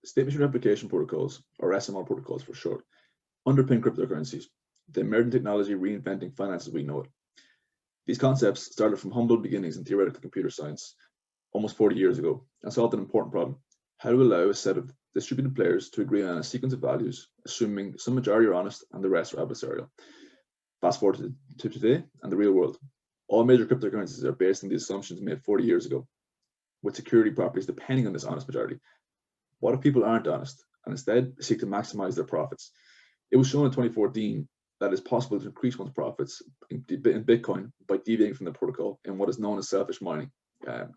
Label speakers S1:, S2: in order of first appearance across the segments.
S1: State machine replication protocols, or SMR protocols for short, underpin cryptocurrencies, the emerging technology reinventing finance as we know it. These concepts started from humble beginnings in theoretical computer science almost 40 years ago and solved an important problem: how to allow a set of distributed players to agree on a sequence of values, assuming some majority are honest and the rest are adversarial. Fast forward to today and the real world. All major cryptocurrencies are based on the assumptions made 40 years ago, with security properties depending on this honest majority. What if people aren't honest and instead seek to maximize their profits? It was shown in 2014 that it's possible to increase one's profits in Bitcoin by deviating from the protocol in what is known as selfish mining.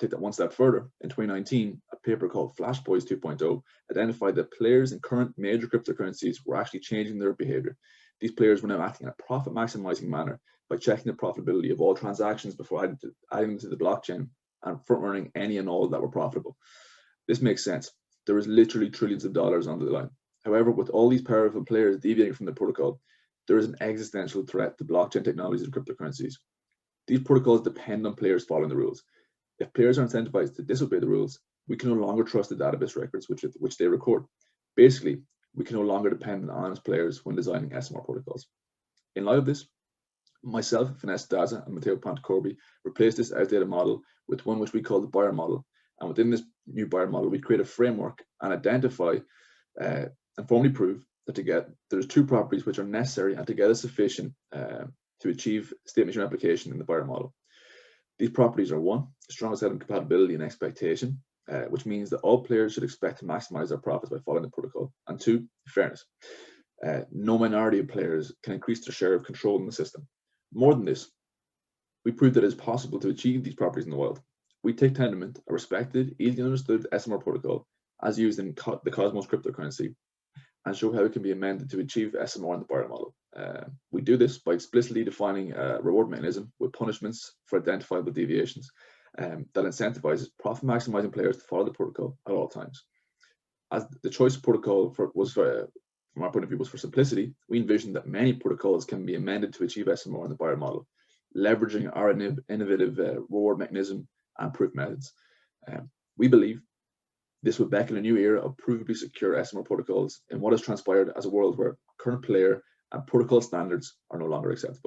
S1: Take that one step further. In 2019, a paper called Flash Boys 2.0 identified that players in current major cryptocurrencies were actually changing their behavior. These players were now acting in a profit-maximizing manner by checking the profitability of all transactions before adding them to the blockchain and front-running any and all that were profitable. This makes sense. There is literally trillions of dollars on the line. However, with all these powerful players deviating from the protocol, there is an existential threat to blockchain technologies and cryptocurrencies. These protocols depend on players following the rules. If players are incentivized to disobey the rules, we can no longer trust the database records which they record. Basically, we can no longer depend on honest players when designing SMR protocols. In light of this, myself, Finesse Daza, and Matteo Pontecorvi replaced this outdated model with one which we call the buyer model. And within this new buyer model, we create a framework and identify and formally prove that there's two properties which are necessary and together sufficient to achieve state machine replication in the buyer model. These properties are: one, a strong set of compatibility and expectation, which means that all players should expect to maximize their profits by following the protocol; and two, fairness. No minority of players can increase their share of control in the system. More than this, we prove that it is possible to achieve these properties in the wild. We take Tendermint, a respected, easily understood SMR protocol, as used in the Cosmos cryptocurrency, and show how it can be amended to achieve SMR in the buyer model. We do this by explicitly defining a reward mechanism with punishments for identifiable deviations that incentivizes profit-maximizing players to follow the protocol at all times. As the choice of protocol from our point of view was for simplicity, we envisioned that many protocols can be amended to achieve SMR in the buyer model, leveraging our innovative reward mechanism and proof methods. We believe this would beckon a new era of provably secure SMR protocols in what has transpired as a world where current player and protocol standards are no longer acceptable.